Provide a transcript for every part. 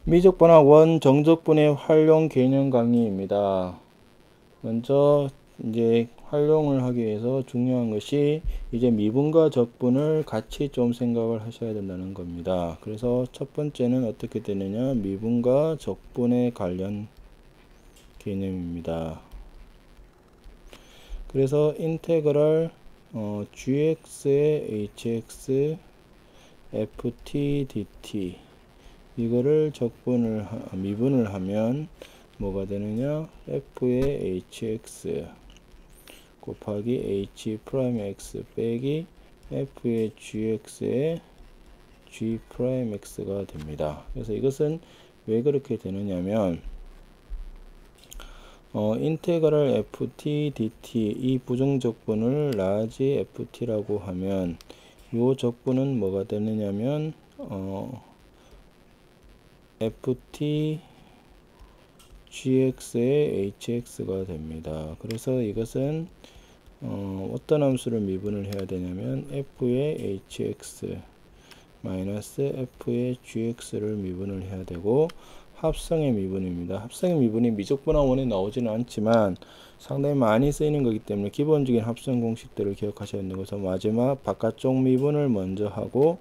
미적분화 원 정적분의 활용 개념 강의입니다. 먼저 이제 활용을 하기 위해서 중요한 것이 이제 미분과 적분을 같이 좀 생각을 하셔야 된다는 겁니다. 그래서 첫 번째는 어떻게 되느냐, 미분과 적분의 관련 개념입니다. 그래서 인테그럴 gx의 hx ft dt 이거를 미분을 하면 뭐가 되느냐, f의 hx 곱하기 h 프라임 x 빼기 f의 gx의 g 프라임 x가 됩니다. 그래서 이것은 왜 그렇게 되느냐면 인테그럴 ft dt 이 부정적분을 라지 ft라고 하면 이 적분은 뭐가 되느냐면 ft gx의 hx가 됩니다. 그래서 이것은 어떤 함수를 미분을 해야 되냐면 f의 hx 마이너스 f의 gx를 미분을 해야 되고, 합성의 미분입니다. 합성의 미분이 미적분화원에 나오지는 않지만 상당히 많이 쓰이는 거기 때문에 기본적인 합성 공식들을 기억하셔야 되는 것은 마지막 바깥쪽 미분을 먼저 하고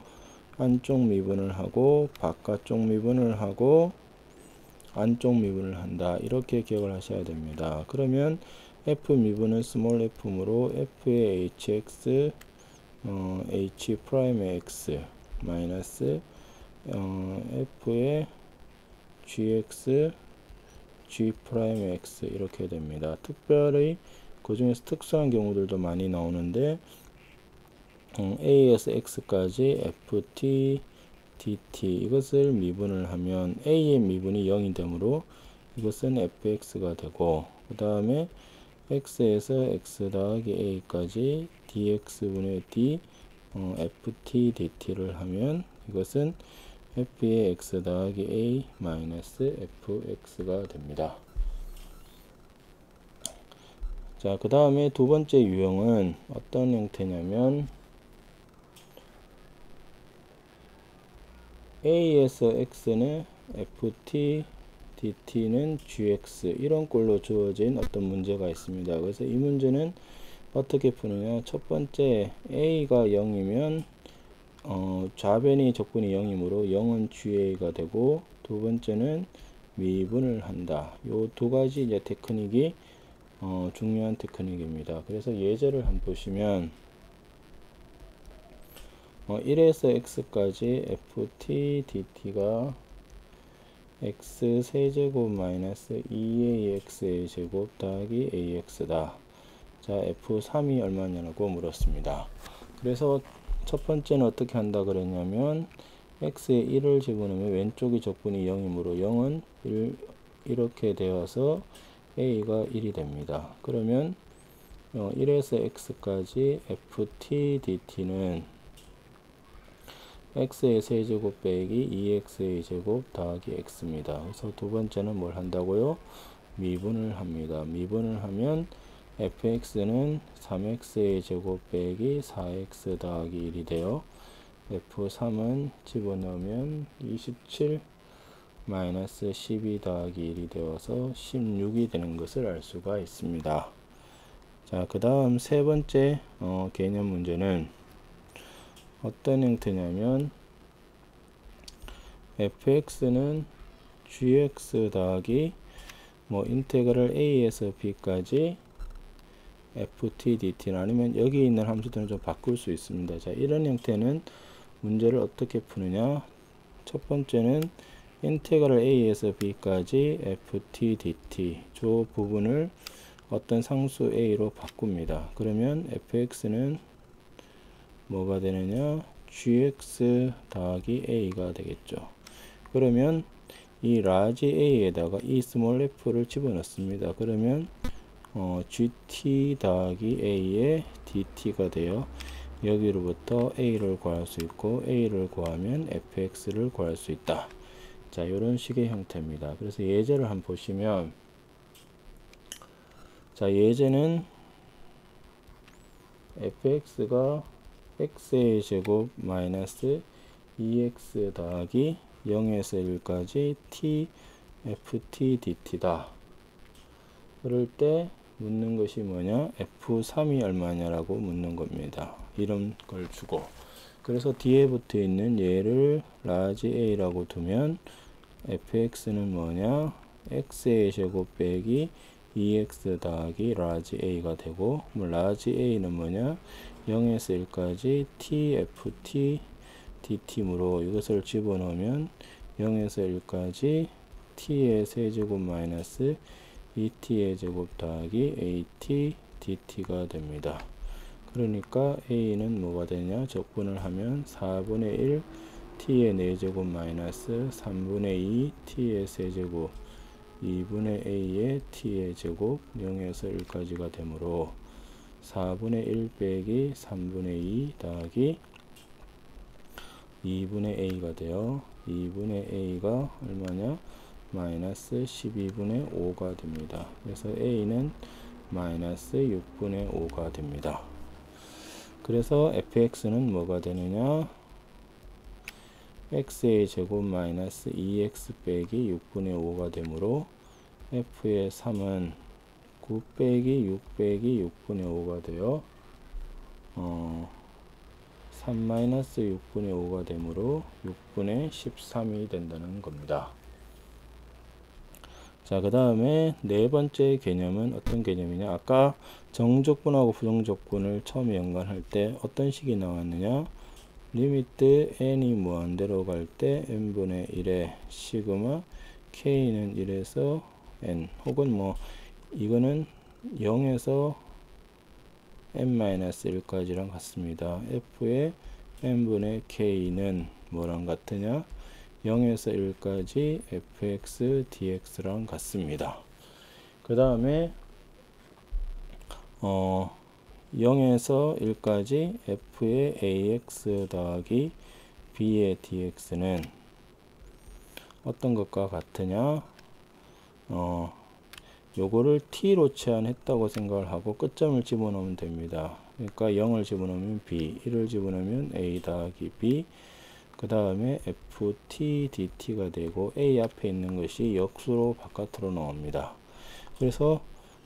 안쪽 미분을 하고 바깥쪽 미분을 하고 안쪽 미분을 한다, 이렇게 기억을 하셔야 됩니다. 그러면 f 미분은 스몰 f므로 f의 hx h 프라임의 x 마이너스 f의 gx g 프라임의 x 이렇게 됩니다. 특별히 그 중에서 특수한 경우들도 많이 나오는데 a에서 x까지 ft dt 이것을 미분을 하면 a의 미분이 0이 되므로 이것은 fx가 되고, 그 다음에 x에서 x 더하기 a까지 dx분의 d ft dt를 하면 이것은 f의 x 더하기 a 마이너스 fx가 됩니다. 자, 그 다음에 두 번째 유형은 어떤 형태냐면 a에서 x는 ft dt는 gx 이런 꼴로 주어진 어떤 문제가 있습니다. 그래서 이 문제는 어떻게 푸느냐, 첫 번째 a가 0이면 좌변이 적분이 0이므로 0은 ga가 되고, 두 번째는 미분을 한다. 요 두 가지 이제 테크닉이 중요한 테크닉입니다. 그래서 예제를 한번 보시면 1에서 x까지 ft dt가 x 세제곱 마이너스 2ax의 제곱 더하기 ax다. 자, f3이 얼마냐고 물었습니다. 그래서 첫 번째는 어떻게 한다 그랬냐면 x에 1을 집어넣으면 왼쪽이 적분이 0이므로 0은 1 이렇게 되어서 a가 1이 됩니다. 그러면 1에서 x까지 ft dt는 x의 세제곱 빼기 2x의 제곱 더하기 x입니다. 그래서 두 번째는 뭘 한다고요? 미분을 합니다. 미분을 하면 fx는 3x의 제곱 빼기 4x 더하기 1이 되어 f3은 집어넣으면 27 마이너스 12 더하기 1이 되어서 16이 되는 것을 알 수가 있습니다. 자, 그 다음 세 번째 개념 문제는 어떤 형태냐면 fx는 gx 더하기 인테그럴 a에서 b까지 ft dt는 아니면 여기 있는 함수들은 좀 바꿀 수 있습니다. 자, 이런 형태는 문제를 어떻게 푸느냐, 첫 번째는 인테그럴 a에서 b까지 ft dt 저 부분을 어떤 상수 a로 바꿉니다. 그러면 fx는 뭐가 되느냐, gx 더하기 a가 되겠죠. 그러면 이 라지 a에다가 이 스몰 f를 집어넣습니다. 그러면 gt 더하기 a의 dt가 되어 여기로부터 a를 구할 수 있고 a를 구하면 fx를 구할 수 있다. 자, 이런 식의 형태입니다. 그래서 예제를 한번 보시면, 자, 예제는 fx가 x의 제곱 마이너스 2x 더하기 0에서 1까지 t ft dt다. 그럴 때 묻는 것이 뭐냐? f3이 얼마냐라고 묻는 겁니다. 이런 걸 주고. 그래서 뒤에 붙어 있는 얘를 라지 a라고 두면 fx는 뭐냐? x의 제곱 빼기 2x 더하기 라지 a가 되고, 라지 a는 뭐냐? 0에서 1까지 t ft dt므로 이것을 집어넣으면 0에서 1까지 t의 세제곱 마이너스 2t의 제곱 더하기 at dt가 됩니다. 그러니까 a는 뭐가 되냐? 적분을 하면 4분의 1 t의 4제곱 마이너스 3분의 2 t의 세제곱 2분의 a의 t의 제곱 0에서 1까지가 되므로 4분의 1 빼기 3분의 2 더하기 2분의 a가 되어 2분의 a가 얼마냐? 마이너스 12분의 5가 됩니다. 그래서 a는 마이너스 6분의 5가 됩니다. 그래서 fx는 뭐가 되느냐? x의 제곱 마이너스 2x 빼기 6분의 5가 되므로 f의 3은 9 빼기 6 빼기 6분의 5가 되어 3 마이너스 6분의 5가 되므로 6분의 13이 된다는 겁니다. 자, 그 다음에 네 번째 개념은 어떤 개념이냐? 아까 정적분하고 부정적분을 처음에 연관할 때 어떤 식이 나왔느냐? 리미트 n이 무한대로 갈 때 n분의 1에 시그마 k는 1에서 n, 혹은 뭐 이거는 0에서 n-1까지랑 같습니다. f의 n분의 k는 뭐랑 같으냐? 0에서 1까지 fx dx랑 같습니다. 그 다음에 0에서 1까지 f의 ax 더하기 b의 dx는 어떤 것과 같으냐? 요거를 t로 치환했다고 생각을 하고 끝점을 집어넣으면 됩니다. 그러니까 0을 집어넣으면 b, 1을 집어넣으면 a 더하기 b, 그 다음에 ft dt가 되고 a 앞에 있는 것이 역수로 바깥으로 나옵니다. 그래서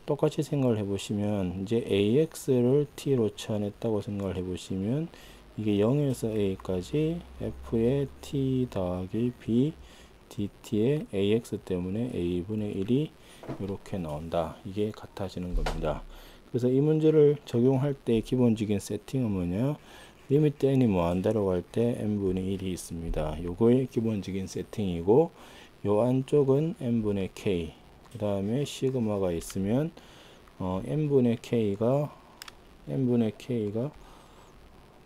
똑같이 생각을 해보시면 이제 ax를 t로 치환했다고 생각을 해보시면 이게 0에서 a까지 f의 t 더하기 b dt의 ax 때문에 a분의 1이 이렇게 나온다. 이게 같아지는 겁니다. 그래서 이 문제를 적용할 때 기본적인 세팅은 뭐냐? 리미트 n이 무한대로 갈 때 n분의 1이 있습니다. 요거의 기본적인 세팅이고, 요 안쪽은 n분의 k, 그 다음에 시그마가 있으면 n분의 k가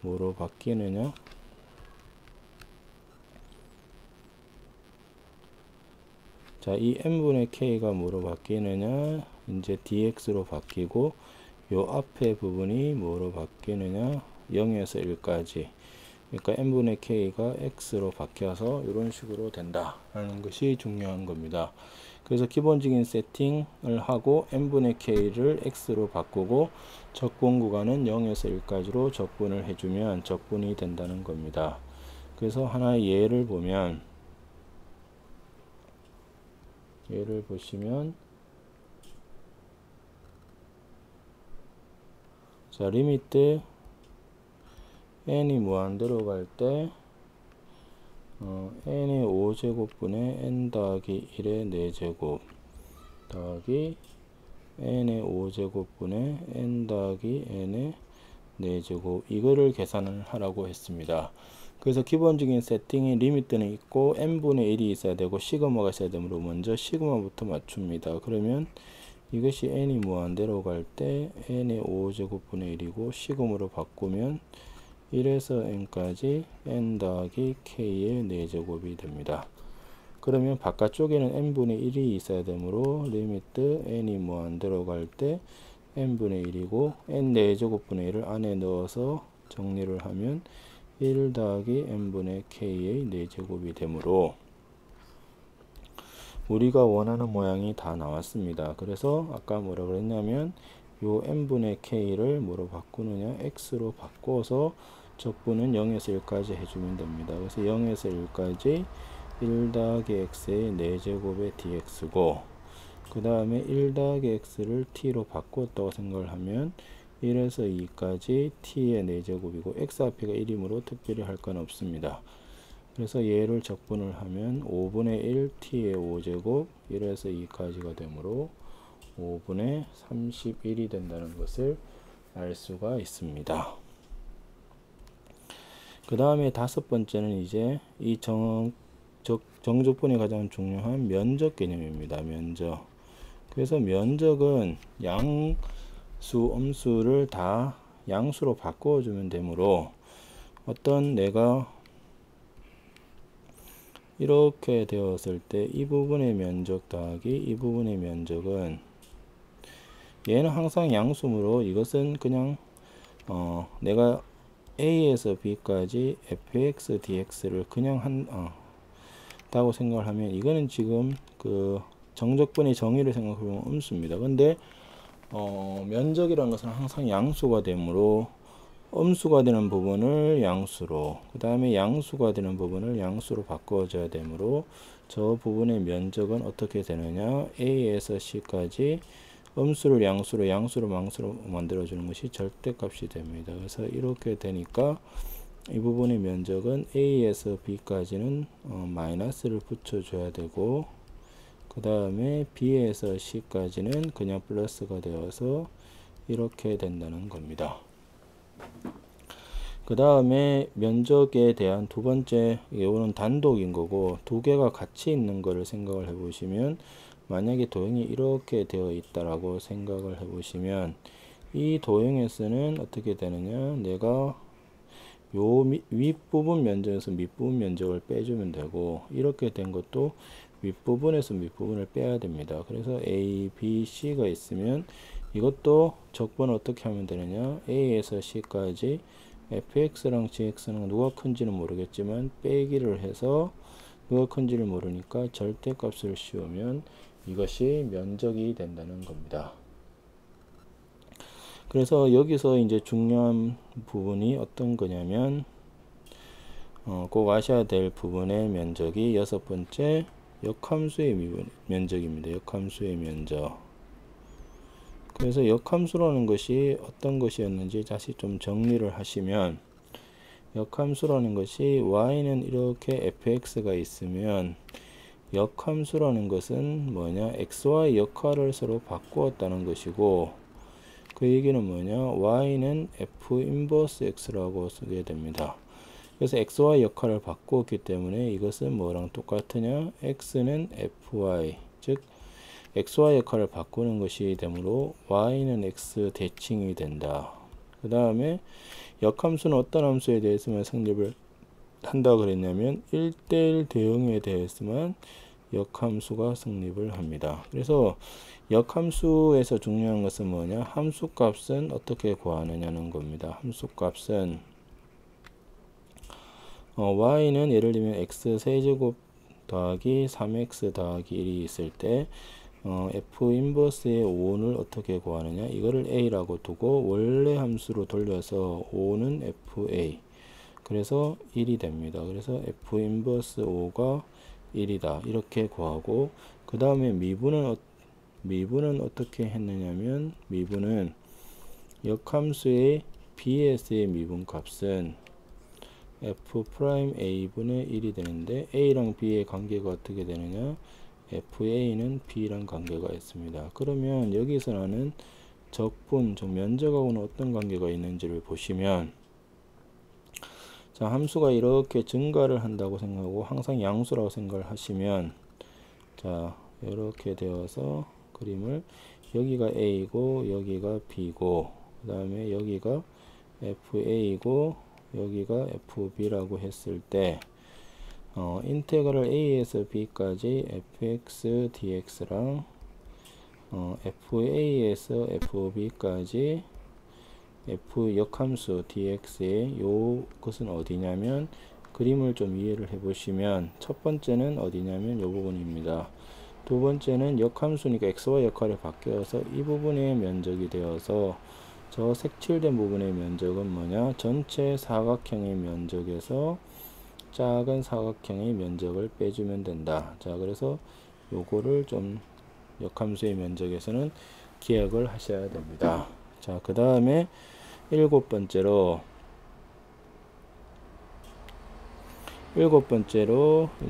뭐로 바뀌느냐? 자, 이 n분의 k가 뭐로 바뀌느냐? 이제 dx로 바뀌고, 요 앞에 부분이 뭐로 바뀌느냐? 0에서 1까지. 그러니까 n분의 k가 x로 바뀌어서 이런 식으로 된다라는 것이 중요한 겁니다. 그래서 기본적인 세팅을 하고 n분의 k를 x로 바꾸고 적분 구간은 0에서 1까지로 적분을 해주면 적분이 된다는 겁니다. 그래서 하나의 예를 보면, 예를 보시면, 자, 리미트 n이 무한대로 갈 때 n의 5제곱분의 n 더하기 1의 4제곱 더하기 n의 5제곱분의 n 더하기 n의 4제곱, 이거를 계산을 하라고 했습니다. 그래서 기본적인 세팅이 리미트는 있고 n분의 1이 있어야 되고 시그마가 있어야 되므로 먼저 시그마부터 맞춥니다. 그러면 이것이 n이 무한대로 갈 때 n의 5제곱분의 1이고 시그마로 바꾸면 1에서 n까지 n 더하기 k의 4제곱이 됩니다. 그러면 바깥쪽에는 n분의 1이 있어야 되므로 리미트 n이 무한대로 갈 때 n분의 1이고 n 4제곱분의 1을 안에 넣어서 정리를 하면 1 더하기 n분의 k의 4제곱이 되므로 우리가 원하는 모양이 다 나왔습니다. 그래서 아까 뭐라 그랬냐면 요 n분의 k를 뭐로 바꾸느냐? x로 바꿔서 적분은 0에서 1까지 해주면 됩니다. 그래서 0에서 1까지 1 더하기 x의 4제곱의 dx고, 그 다음에 1 더하기 x를 t로 바꾸었다고 생각을 하면 1에서 2까지 t의 4제곱이고 x 앞이가 1이므로 특별히 할 건 없습니다. 그래서 얘를 적분을 하면 5분의 1 t의 5제곱 1에서 2까지가 되므로 5분의 31이 된다는 것을 알 수가 있습니다. 그 다음에 다섯 번째는 이제 이 정적분이 가장 중요한 면적 개념입니다. 면적. 그래서 면적은 양수, 음수를 다 양수로 바꿔주면 되므로 어떤 내가 이렇게 되었을 때 이 부분의 면적 더하기 이 부분의 면적은 얘는 항상 양수므로 이것은 그냥 내가 a에서 b까지 fx dx를 그냥 한다고 생각을 하면 이거는 지금 그 정적분의 정의를 생각해보면 음수입니다. 근데 면적이라는 것은 항상 양수가 되므로 음수가 되는 부분을 양수로, 그 다음에 양수가 되는 부분을 양수로 바꿔줘야 되므로 저 부분의 면적은 어떻게 되느냐, a에서 c까지 음수를 양수로, 양수를 망수로 만들어주는 것이 절대값이 됩니다. 그래서 이렇게 되니까 이 부분의 면적은 a에서 b까지는 마이너스를 붙여줘야 되고, 그 다음에 b에서 c까지는 그냥 플러스가 되어서 이렇게 된다는 겁니다. 그 다음에 면적에 대한 두 번째, 이거는 단독인 거고 두 개가 같이 있는 거를 생각을 해 보시면, 만약에 도형이 이렇게 되어 있다라고 생각을 해 보시면 이 도형에서는 어떻게 되느냐, 내가 요 윗부분 면적에서 밑부분 면적을 빼주면 되고, 이렇게 된 것도 윗부분에서 밑부분을 빼야 됩니다. 그래서 A, B, C가 있으면 이것도 적분 어떻게 하면 되느냐, A에서 C까지 fx랑 gx는 누가 큰지는 모르겠지만 빼기를 해서, 누가 큰지를 모르니까 절대값을 씌우면 이것이 면적이 된다는 겁니다. 그래서 여기서 이제 중요한 부분이 어떤 거냐면 꼭 아셔야 될 부분의 면적이 여섯 번째 역함수의 면적입니다. 역함수의 면적. 그래서 역함수라는 것이 어떤 것이었는지 다시 좀 정리를 하시면, 역함수라는 것이 y는 이렇게 fx가 있으면 역함수라는 것은 뭐냐, xy 역할을 서로 바꾸었다는 것이고, 그 얘기는 뭐냐, y는 f 인버스 x라고 쓰게 됩니다. 그래서 xy 역할을 바꾸었기 때문에 이것은 뭐랑 똑같으냐, x는 fy, 즉 xy 역할을 바꾸는 것이 되므로 y는 x 대칭이 된다. 그 다음에 역함수는 어떤 함수에 대해서만 성립을 한다 그랬냐면 1:1 대응에 대해서만 역함수가 성립을 합니다. 그래서 역함수에서 중요한 것은 뭐냐, 함수값은 어떻게 구하느냐는 겁니다. 함수값은 y는 예를 들면 x 세제곱 더하기 3x 더하기 1이 있을 때 f 인버스의 5는 어떻게 구하느냐, 이거를 a라고 두고 원래 함수로 돌려서 5는 fa, 그래서 1이 됩니다. 그래서 f 인버스 5가 1이다 이렇게 구하고, 그 다음에 미분은 어떻게 했느냐면, 미분은 역함수의 bs의 미분값은 f'a분의 1이 되는데, a랑 b의 관계가 어떻게 되느냐, fa는 b랑 관계가 있습니다. 그러면 여기서 나는 적분, 즉 면적하고는 어떤 관계가 있는지를 보시면, 자, 함수가 이렇게 증가를 한다고 생각하고 항상 양수라고 생각을 하시면, 자, 이렇게 되어서 그림을, 여기가 a고 여기가 b고 그 다음에 여기가 fa고 여기가 fb라고 했을 때 인테그럴 a에서 b까지 fx dx랑 fa에서 fb까지 f 역함수 dx의 요것은 어디냐면, 그림을 좀 이해를 해 보시면 첫 번째는 어디냐면 요 부분입니다. 두 번째는 역함수니까 xy 역할이 바뀌어서 이 부분의 면적이 되어서 저 색칠된 부분의 면적은 뭐냐, 전체 사각형의 면적에서 작은 사각형의 면적을 빼주면 된다. 자, 그래서 요거를 좀 역함수의 면적에서는 기억을 하셔야 됩니다. 자, 그 다음에 일곱 번째로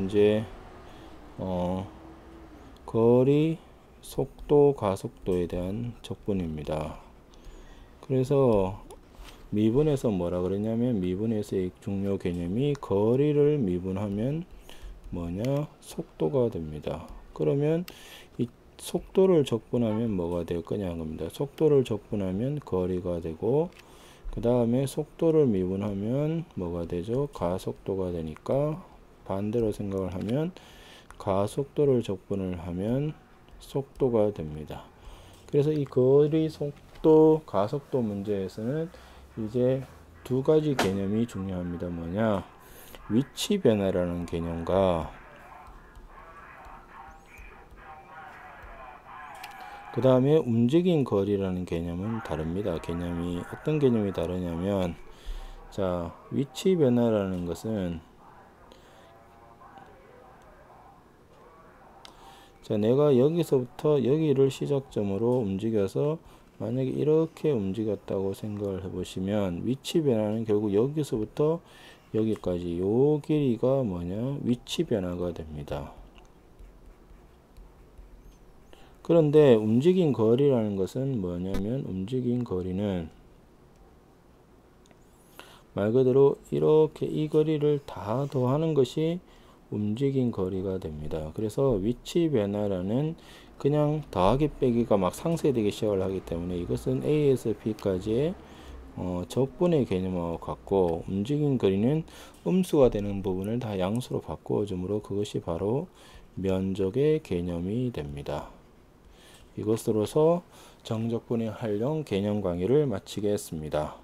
이제 거리, 속도, 가속도에 대한 적분입니다. 그래서 미분에서 뭐라 그랬냐면, 미분에서의 중요 개념이 거리를 미분하면 뭐냐? 속도가 됩니다. 그러면 이 속도를 적분하면 뭐가 될 거냐 겁니다. 속도를 적분하면 거리가 되고, 그 다음에 속도를 미분하면 뭐가 되죠? 가속도가 되니까 반대로 생각을 하면 가속도를 적분을 하면 속도가 됩니다. 그래서 이 거리, 속도, 가속도 문제에서는 이제 두 가지 개념이 중요합니다. 뭐냐? 위치 변화라는 개념과 그 다음에 움직인 거리라는 개념은 다릅니다. 개념이 어떤 개념이 다르냐면, 자, 위치 변화라는 것은, 자, 내가 여기서부터 여기를 시작점으로 움직여서 만약에 이렇게 움직였다고 생각을 해보시면, 위치 변화는 결국 여기서부터 여기까지 요 길이가 뭐냐? 위치 변화가 됩니다. 그런데 움직인 거리라는 것은 뭐냐면, 움직인 거리는 말 그대로 이렇게 이 거리를 다 더하는 것이 움직인 거리가 됩니다. 그래서 위치 변화라는 그냥 더하기 빼기가 막 상쇄되기 시작을 하기 때문에 이것은 A에서 B까지의 적분의 개념하고 같고, 움직인 거리는 음수가 되는 부분을 다 양수로 바꾸어 주므로 그것이 바로 면적의 개념이 됩니다. 이것으로서 정적분의 활용 개념 강의를 마치겠습니다.